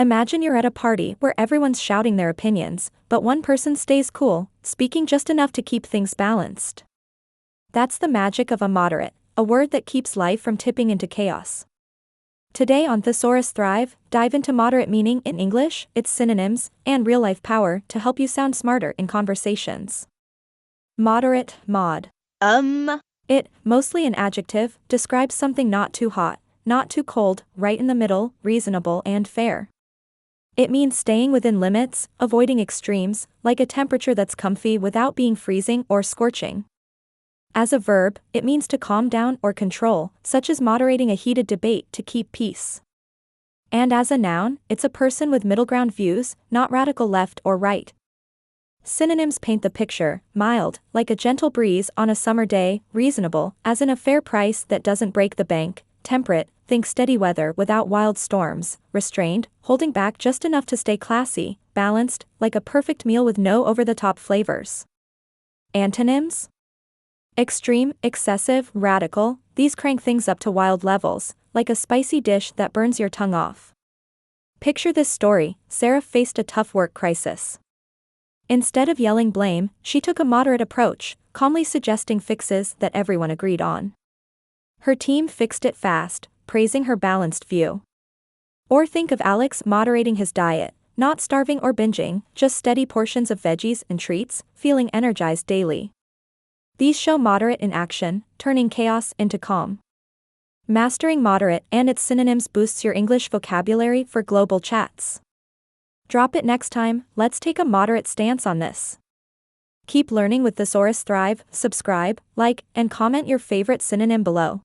Imagine you're at a party where everyone's shouting their opinions, but one person stays cool, speaking just enough to keep things balanced. That's the magic of a moderate, a word that keeps life from tipping into chaos. Today on Thesaurus Thrive, dive into moderate meaning in English, its synonyms, and real-life power to help you sound smarter in conversations. Moderate, mod. It, mostly an adjective, describes something not too hot, not too cold, right in the middle, reasonable and fair. It means staying within limits, avoiding extremes, like a temperature that's comfy without being freezing or scorching. As a verb, it means to calm down or control, such as moderating a heated debate to keep peace. And as a noun, it's a person with middle ground views, not radical left or right. Synonyms paint the picture: mild, like a gentle breeze on a summer day; reasonable, as in a fair price that doesn't break the bank; temperate, think steady weather without wild storms; restrained, holding back just enough to stay classy; balanced, like a perfect meal with no over-the-top flavors. Antonyms? Extreme, excessive, radical, these crank things up to wild levels, like a spicy dish that burns your tongue off. Picture this story: Sarah faced a tough work crisis. Instead of yelling blame, she took a moderate approach, calmly suggesting fixes that everyone agreed on. Her team fixed it fast, praising her balanced view. Or think of Alex moderating his diet, not starving or binging, just steady portions of veggies and treats, feeling energized daily. These show moderate in action, turning chaos into calm. Mastering moderate and its synonyms boosts your English vocabulary for global chats. Drop it next time. Let's take a moderate stance on this. Keep learning with Thesaurus Thrive. Subscribe, like, and comment your favorite synonym below.